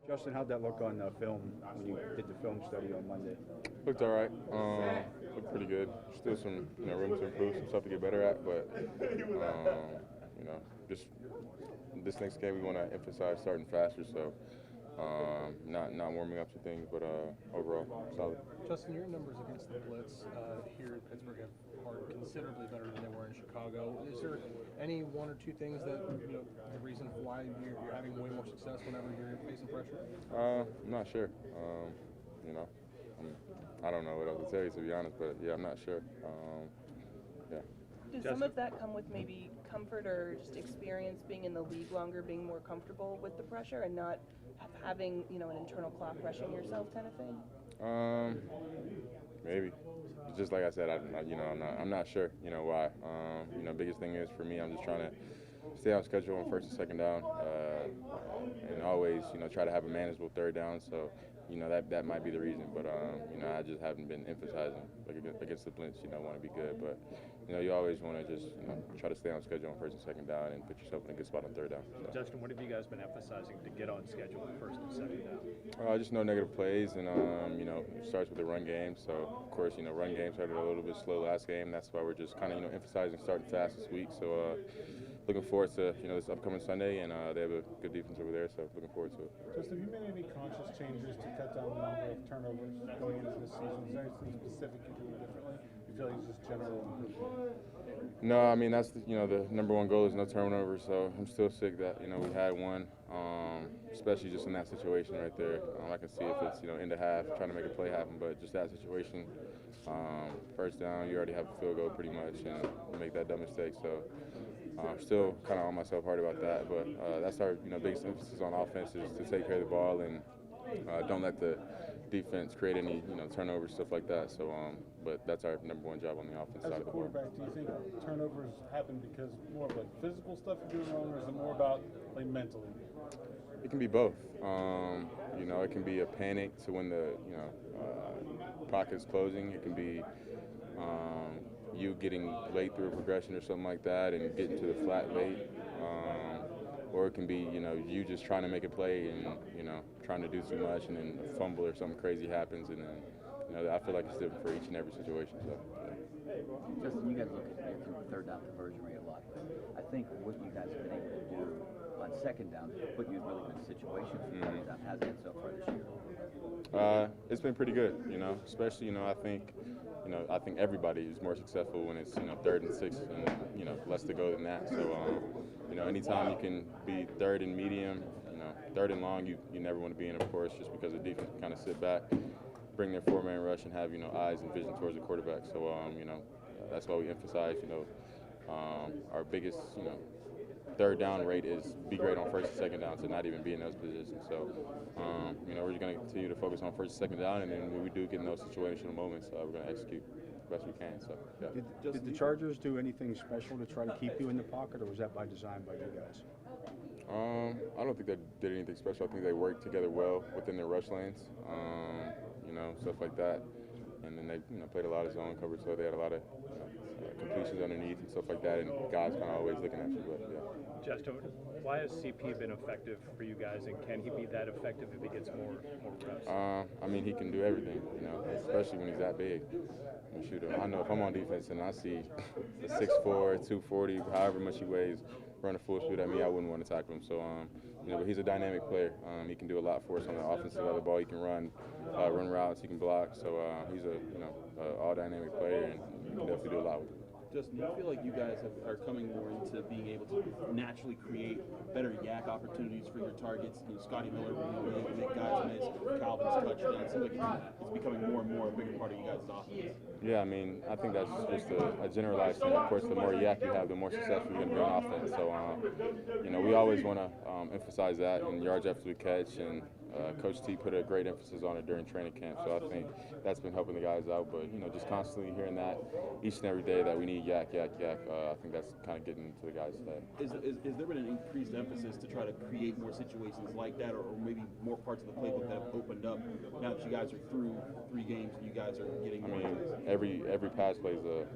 Justin, how'd that look on film when you did the film study on Monday? Looked all right. Looked pretty good. Still some room to improve, some stuff to get better at, but just this next game we want to emphasize starting faster, so not warming up to things, but overall solid. Justin, your numbers against the blitz here at Pittsburgh are considerably better than they were in Chicago. Is there any one or two things that the reason why you're having way more success whenever you're facing pressure? I'm not sure. I don't know what else to tell you, to be honest, but yeah, I'm not sure. Yeah. Does some of that come with maybe comfort or just experience being in the league longer, being more comfortable with the pressure and not having an internal clock rushing yourself kind of thing? Maybe. Just like I said, I'm not sure. Why. Biggest thing is for me, I'm just trying to stay on schedule on first and second down, and always try to have a manageable third down. So that might be the reason, but I just haven't been emphasizing against the blitz. Want to be good, but you always want to just try to stay on schedule on first and second down and put yourself in a good spot on third down. So. Justin, what have you guys been emphasizing to get on schedule on first and second down? Just no negative plays, and it starts with the run game. So of course run game started a little bit slow last game. That's why we're just kind of emphasizing starting fast this week. So looking forward to this upcoming Sunday, and they have a good defense over there. So looking forward to it. Justin, have you made any conscious changes to cut down the number of turnovers going into this season? Is there anything specific you're doing differently? You feel like it's just general improvement? No, I mean that's the number one goal is no turnovers. So I'm still sick that we had one, especially just in that situation right there. I can see if it's in the half trying to make a play happen, but just that situation, first down, you already have a field goal pretty much, and you make that dumb mistake. So I'm still kind of on myself hard about that, but that's our biggest emphasis on offense is to take care of the ball and don't let the defense create any turnovers, stuff like that. So but that's our number one job on the offense side of the ball. As a quarterback, do you think turnovers happen because more of physical stuff you're doing wrong, or is it more about mentally? It can be both. It can be a panic to when the pocket's closing. It can be you getting late through a progression or something like that and getting to the flat late. Or it can be, you just trying to make a play and, trying to do too much and then a fumble or something crazy happens. And then, I feel like it's different for each and every situation. So, yeah. Justin, you guys look at your third down conversion rate a lot. I think what you guys have been able to do on second down put you in really good situations for third down. How's that so far this year? It's been pretty good, especially, I think everybody is more successful when it's, third and six and, less to go than that. So, anytime you can be third and medium, third and long, you never want to be in, of course, just because the defense can kind of sit back, bring their four-man rush and have, eyes and vision towards the quarterback. So, that's why we emphasize, our biggest, third down rate is be great on first and second down to not even be in those positions. So, we're just going to continue to focus on first and second down, and then when we do get in those situational moments, we're going to execute the best we can. So, yeah. Did the Chargers do anything special to try to keep you in the pocket, or was that by design by you guys? I don't think they did anything special. I think they worked together well within their rush lanes, stuff like that. And then they played a lot of zone coverage, so they had a lot of completions underneath and stuff like that, and guys kind of always looking at you. But yeah. Justin, why has CP been effective for you guys, and can he be that effective if he gets more reps? He can do everything, especially when he's that big. I know if I'm on defense and I see the 6'4", 240, however much he weighs, run a full shoot at me, I wouldn't want to tackle him. So, but he's a dynamic player. He can do a lot for us on the offensive side of the ball. He can run routes, he can block. So he's a all dynamic player, and he can definitely do a lot with him. Justin, do you feel like you guys are coming more into being able to naturally create better yak opportunities for your targets? Scotty Miller, really make guys miss, Calvin's touchdown. It seems like it's becoming more and more a bigger part of you guys' offense. Yeah, I think that's just a generalized thing. Of course, the more yak you have, the more successful you're going to be on offense. So, we always want to emphasize that in yards after the catch, and Coach T put a great emphasis on it during training camp. So I think that's been helping the guys out. But, just constantly hearing that each and every day that we need yak. I think that's kind of getting into the guys' head. Is there been an increased emphasis to try to create more situations like that, or maybe more parts of the playbook that have opened up now that you guys are through 3 games and you guys are getting more? Every pass play is an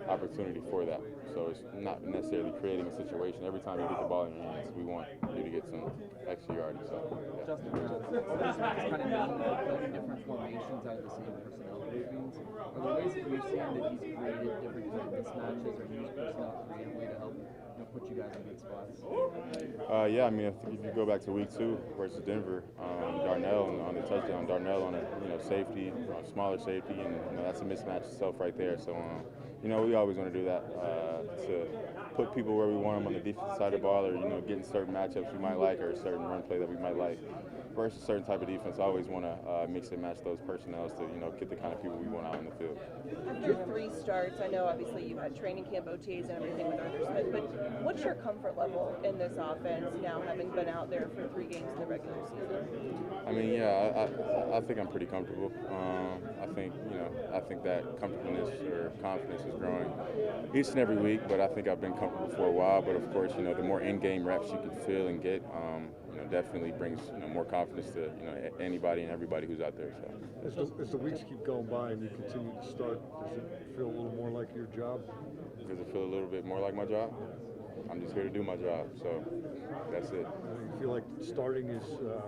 opportunity for that. So it's not necessarily creating a situation. Every time you get the ball in your hands, we want you to get some extra yardage. So, yeah. Justin, this kind of mean building different formations out of the same personnel groupings? Are there ways that you've seen that he's created different kind of mismatches or used personnel creatively to help put you guys in good spots? Yeah, I mean, I think if you go back to week 2 versus Denver, Darnell on the touchdown, Darnell on a safety, smaller safety, and that's a mismatch itself right there. So we always want to do that to put people where we want them on the defensive side of the ball, or getting certain matchups we might like, or a certain run play that we might like. Versus a certain type of defense, I always want to mix and match those personnel to get the kind of people we want out in the field. After 3 starts, I know obviously you've had training camp OTAs and everything with Arthur Smith, but what's your comfort level in this offense now, having been out there for 3 games in the regular season? I mean, yeah, I think I'm pretty comfortable. I think that comfortableness or confidence is growing each and every week, but I think I've been comfortable for a while. But of course, the more in-game reps you can feel and get, definitely brings more confidence to anybody and everybody who's out there. So. As the weeks keep going by and you continue to start, does it feel a little more like your job? Does it feel a little bit more like my job? I'm just here to do my job, so that's it. You feel like starting is, the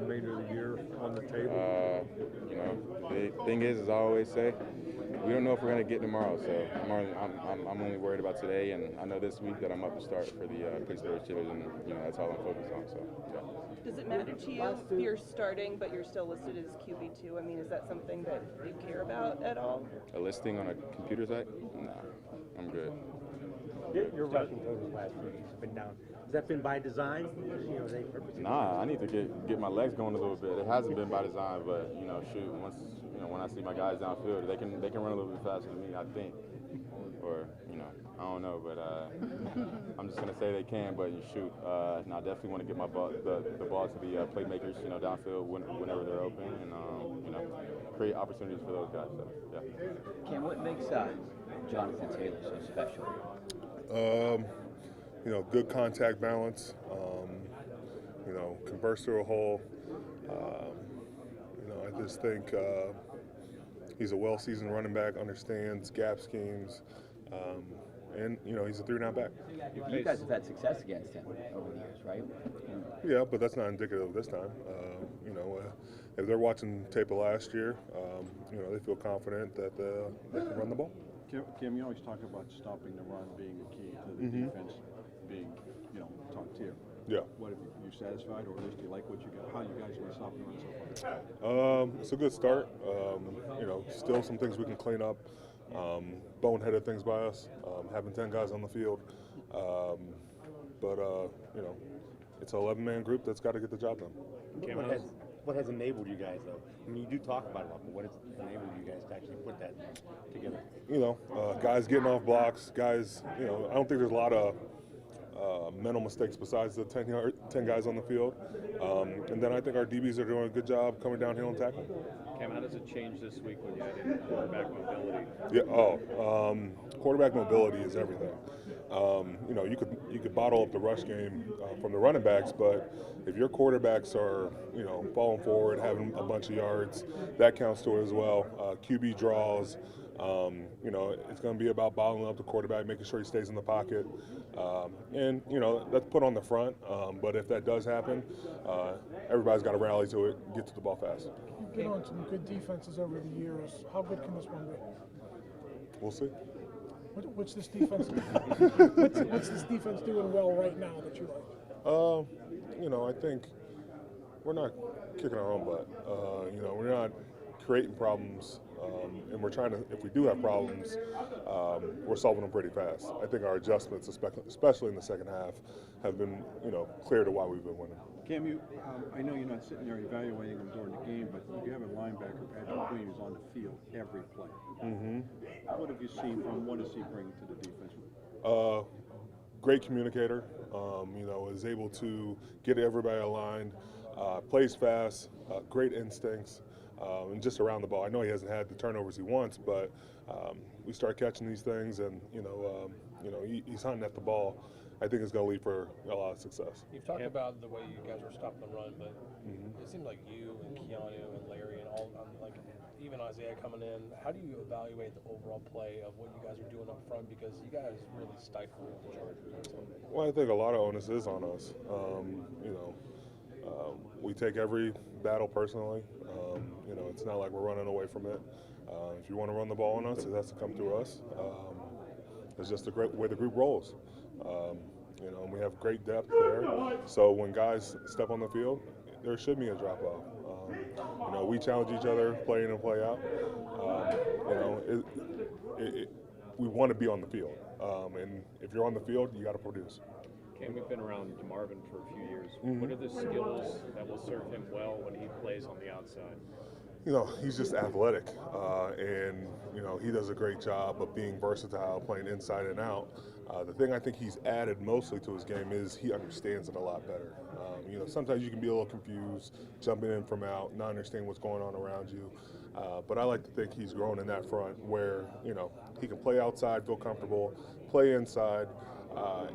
remainder of the year on the table? The thing is, as I always say, we don't know if we're going to get tomorrow, so I'm only worried about today, and I know this week that I'm up to start for the Pittsburgh Steelers, and that's all I'm focused on. So, yeah. Does it matter to you if you're starting but you're still listed as QB2? I mean, is that something that you care about at all? A listing on a computer site? Nah, I'm good. Your rushing totals last week has been down. Has that been by design? They purposely. Nah, I need to get my legs going a little bit. It hasn't been by design, but once when I see my guys downfield, they can run a little bit faster than me, I think. Or I don't know, but I'm just gonna say they can. But I definitely want to get the ball to the playmakers, downfield whenever they're open, and create opportunities for those guys. So, yeah. Cam, what makes Jonathan Taylor so special? Good contact balance. Can burst through a hole. I just think he's a well-seasoned running back, understands gap schemes, and he's a 3-down back. You guys have had success against him over the years, right? Yeah, but that's not indicative of this time. If they're watching tape of last year, they feel confident that they can run the ball. Kim, you always talk about stopping the run being the key to the defense being, top tier. Yeah. What have you satisfied, or at least do you like what you got? How you guys been stopping the run so far? It's a good start. Still some things we can clean up. Boneheaded things by us, having 10 guys on the field. But it's an 11-man group that's got to get the job done. What has enabled you guys, though? I mean, you do talk about it a lot, but what has enabled you guys to actually put that together? Guys getting off blocks, guys, I don't think there's a lot of mental mistakes besides the 10 guys on the field. And then I think our DBs are doing a good job coming downhill and tackling. Cam, how does it change this week when you add in quarterback mobility? Yeah, quarterback mobility is everything. You could bottle up the rush game from the running backs, but if your quarterbacks are, falling forward, having a bunch of yards, that counts to it as well. QB draws. It's going to be about bottling up the quarterback, making sure he stays in the pocket. And that's put on the front. But if that does happen, everybody's got to rally to it, get to the ball fast. You've been on some good defenses over the years. How good can this one be? We'll see. What's this defense? what's this defense doing well right now that you like? I think we're not kicking our own butt. We're not creating problems, and we're trying to. If we do have problems, we're solving them pretty fast. I think our adjustments, especially in the second half, have been clear to why we've been winning. Cam, I know you're not sitting there evaluating them during the game, but you have a linebacker, Patrick Williams, on the field every play. Mm-hmm. What have you seen from? What does he bring to the defense? Great communicator. Is able to get everybody aligned. Plays fast. Great instincts. And just around the ball. I know he hasn't had the turnovers he wants, but we start catching these things, and he's hunting at the ball. I think it's going to lead for a lot of success. You've talked about the way you guys are stopping the run, but it seems like you and Keanu and Larry and all, even Isaiah coming in, how do you evaluate the overall play of what you guys are doing up front? Because you guys really stifle the Chargers. Well, I think a lot of onus is on us. We take every battle personally. You know, it's not like we're running away from it. If you want to run the ball on us, it has to come through us. It's just the great way the group rolls. You know, and we have great depth there. So when guys step on the field, there should be a drop off. You know, we challenge each other, play in and play out. You know, we want to be on the field. And if you're on the field, you got to produce. Cam, we've been around DeMarvin for a few years. What are the skills that will serve him well when he plays on the outside? You know, he's just athletic, and, you know, he does a great job of being versatile, playing inside and out. The thing I think he's added mostly to his game is he understands it a lot better. You know, sometimes you can be a little confused, jumping in from out, not understanding what's going on around you. But I like to think he's grown in that front where, you know, he can play outside, feel comfortable, play inside,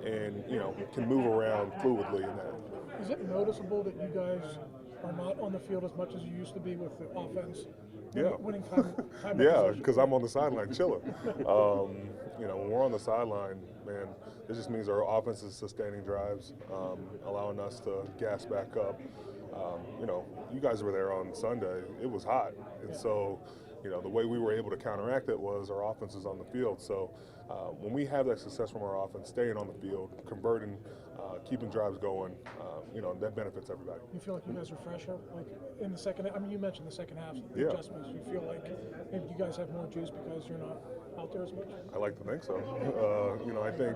and, you know, can move around fluidly in that. Is it noticeable that you guys are not on the field as much as you used to be with the offense? Yeah. Winning time Yeah, because I'm on the sideline chilling. You know, when we're on the sideline, man, it just means our offense is sustaining drives, allowing us to gas back up. You know, you guys were there on Sunday. It was hot. And so, you know, the way we were able to counteract it was our offense is on the field. So when we have that success from our offense, staying on the field, converting, keeping drives going, you know, that benefits everybody. You feel like you guys are fresher, like in the second half? I mean, you mentioned the second half, the Yeah. adjustments. You feel like maybe you guys have more juice because you're not out there as much? I like to think so. You know, I think,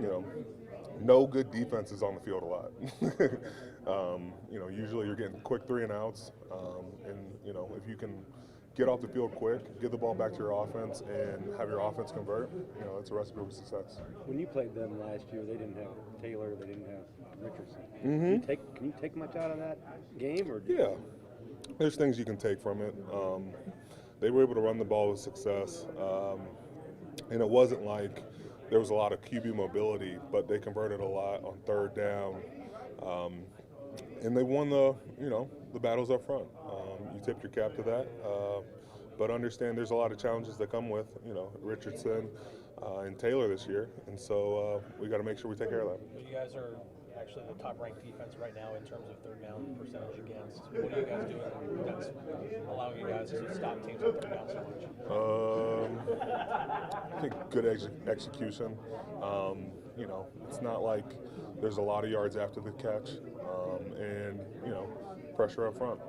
you know, no good defense is on the field a lot. You know, usually you're getting quick 3 and outs, and, you know, if you can get off the field quick, get the ball back to your offense, and have your offense convert, you know, it's a recipe for success. When you played them last year, they didn't have Taylor, they didn't have Richardson. Mm-hmm. Can you take much out of that game? Or Yeah, there's things you can take from it. They were able to run the ball with success, and it wasn't like there was a lot of QB mobility, but they converted a lot on 3rd down, and they won the, you know, the battles up front. You tip your cap to that, but understand there's a lot of challenges that come with, you know, Richardson and Taylor this year, and so we got to make sure we take care of that. You guys are actually the top-ranked defense right now in terms of 3rd down percentage against. What are you guys doing that's allowing you guys to stop teams on 3rd down so much? I think good execution. You know, it's not like there's a lot of yards after the catch, and, you know, pressure up front.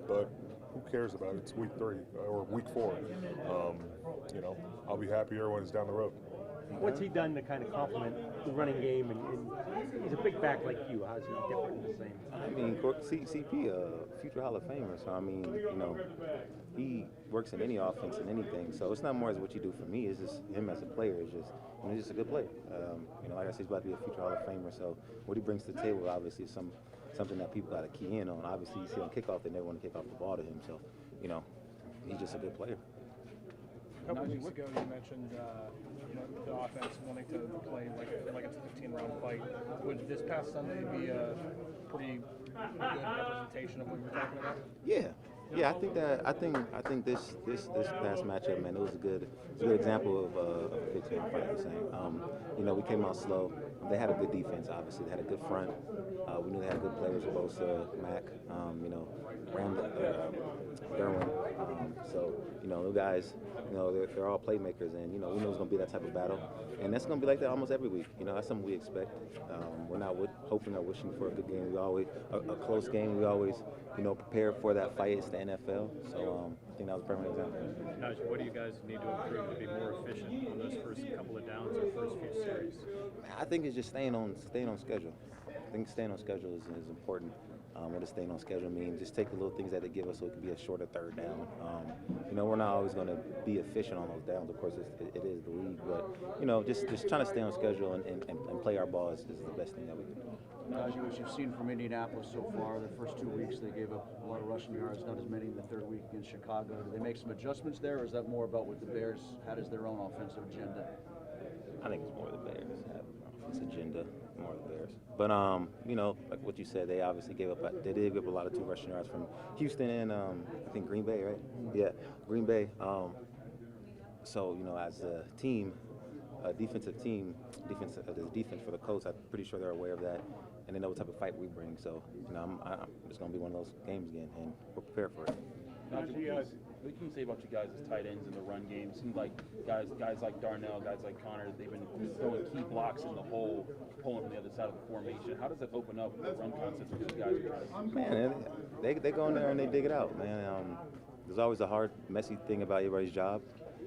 But who cares about it? It's week 3 or week 4. You know, I'll be happier when it's down the road. what's he done to kind of complement the running game? And he's a big back like you. How's he different in the same? I mean, CP, a future Hall of Famer. So I mean, you know, he works in any offense and anything. So it's not more as what you do for me. It's just him as a player. It's just, I mean, he's just a good player. You know, like I said, he's about to be a future Hall of Famer. So what he brings to the table, obviously, is something that people got to key in on. Obviously, you see on kickoff, they never want to kick off the ball to him. So, you know, he's just a good player. A couple weeks ago, you mentioned you know, the offense wanting to play like it's a 15-round fight. Would this past Sunday be a pretty good representation of what you were talking about? Yeah, I think this past matchup, man, it was a good example of a 15-round fight. I'm saying, you know, we came out slow. They had a good defense, obviously. They had a good front. We knew they had good players, Bosa, Mack, you know, Derwin. So, you know, those guys, you know, they're all playmakers, and, you know, we knew it was going to be that type of battle. And that's going to be like that almost every week. You know, that's something we expect. We're not hoping or wishing for a good game. We always, a close game, we always, you know, prepare for that fight. It's the NFL. So I think that was a perfect example. Najee, what do you guys need to improve to be more efficient on those first couple of downs or first few series? I think it's just staying on schedule. I think staying on schedule is important. What does staying on schedule mean? Just take the little things that they give us so it can be a shorter third down. You know, we're not always going to be efficient on those downs. Of course, it is the league. But, you know, just trying to stay on schedule and play our ball is the best thing that we can do. Najee, what you've seen from Indianapolis so far, the first 2 weeks they gave up a lot of rushing yards, not as many in the third week against Chicago. Do they make some adjustments there, or is that more about what the Bears had as their own offensive agenda? I think it's more the Bears have offense agenda, more the Bears. But you know, like what you said, they obviously they did give up a lot of 2 rushing yards from Houston and I think Green Bay, right? Yeah, Green Bay. So, you know, as a team, defense for the coach, I'm pretty sure they're aware of that. and they know what type of fight we bring. So, you know, it's going to be one of those games again, and we're prepared for it. Najee, what can you say about you guys as tight ends in the run game? It seems like guys like Darnell, guys like Connor, they've been throwing key blocks in the hole, pulling from the other side of the formation. How does that open up the run concepts for these guys? Man, they go in there and they dig it out, man. There's always a hard, messy thing about everybody's job,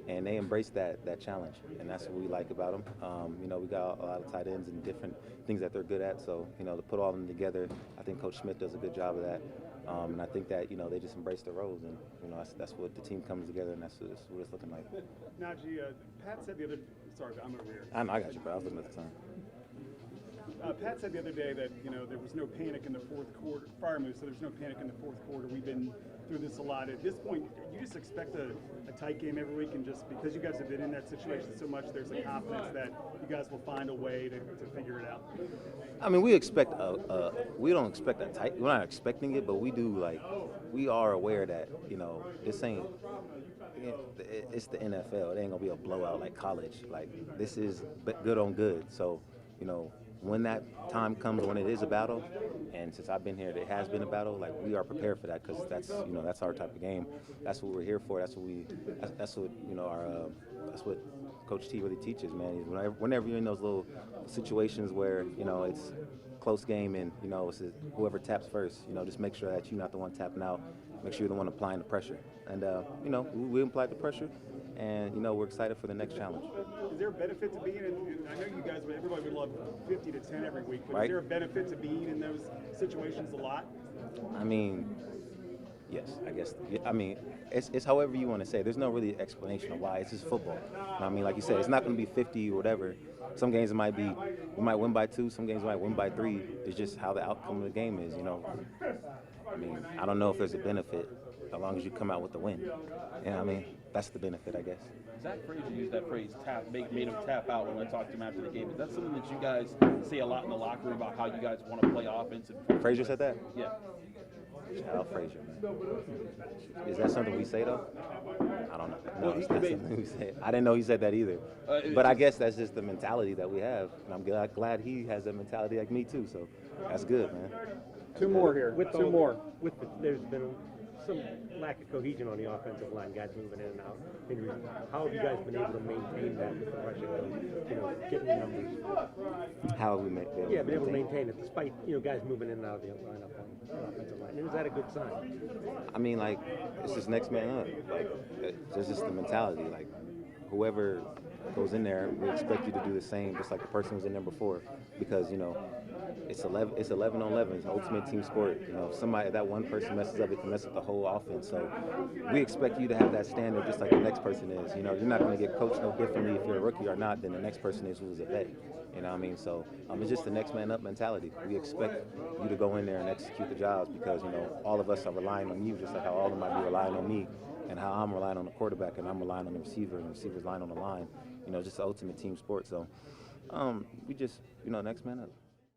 and they embrace that challenge, and that's what we like about them. You know, we got a lot of tight ends and different things that they're good at, so, you know, to put all of them together, I think Coach Smith does a good job of that. And I think that, you know, they just embrace the roles, and, you know, that's what the team comes together, and that's what it's looking like. Najee, Pat said the other, sorry, I'm over here. I know, I got you, bro. I was looking at the time. Pat said the other day that, you know, there was no panic in the fourth quarter. Fire move, so there's no panic in the fourth quarter. We've been through this a lot. At this point, you just expect a tight game every week, and just because you guys have been in that situation so much, there's a confidence that you guys will find a way to figure it out. I mean, we expect we don't expect a tight. We're not expecting it, but we do. Like, we are aware that, you know, this ain't. It's the NFL. It ain't gonna be a blowout like college. Like, this is good on good. So, you know, when that time comes, when it is a battle, and since I've been here, it has been a battle. Like, we are prepared for that, because that's, you know, that's our type of game. That's what we're here for. That's what you know, that's what Coach T really teaches, man. Is whenever you're in those little situations where, you know, it's close game and, you know, it's whoever taps first, you know, just make sure that you're not the one tapping out. Make sure you're the one applying the pressure. And, you know, we applied the pressure, and, you know, we're excited for the next challenge. Is there a benefit to being in, I know you guys, everybody would love 50 to 10 every week, but right? Is there a benefit to being in those situations a lot? I mean, yes, I guess. I mean, it's however you want to say. There's no really explanation of why. It's just football. I mean, like you said, it's not going to be 50 or whatever. Some games it might be, we might win by 2. Some games we might win by 3. It's just how the outcome of the game is, you know. I mean, I don't know if there's a benefit as long as you come out with the win. You know what I mean? That's the benefit, I guess. Zach Frazier used that phrase, made him tap out when I talked to him after the game. Is that something that you guys say a lot in the locker room about how you guys want to play offense? Frazier said that? Yeah. Shout out Frazier, man. Is that something we say, though? I don't know. No, it's not something we say. I didn't know he said that either. But I guess that's just the mentality that we have. And I'm glad he has that mentality like me, too. So that's good, man. Two more here. Two more. There's been some lack of cohesion on the offensive line, guys moving in and out. How have you guys been able to maintain that with the rushing, you know, getting the numbers? How have we been able to maintain it despite, you know, guys moving in and out of the lineup on the offensive line? And is that a good sign? I mean, like, it's just next man up. Like, it's just the mentality. Like, whoever goes in there, we expect you to do the same, just like the person who was in there before, because, you know, it's 11 on 11. It's an ultimate team sport. You know, if that one person messes up, it can mess up the whole offense. So we expect you to have that standard just like the next person is. You know, you're not going to get coached no differently if you're a rookie or not than the next person is who's a vet. You know what I mean? So it's just the next man up mentality. We expect you to go in there and execute the jobs because, you know, all of us are relying on you just like how all of them might be relying on me, and how I'm relying on the quarterback and I'm relying on the receiver and the receiver's relying on the line. You know, just the ultimate team sport. So we just, you know, next man up.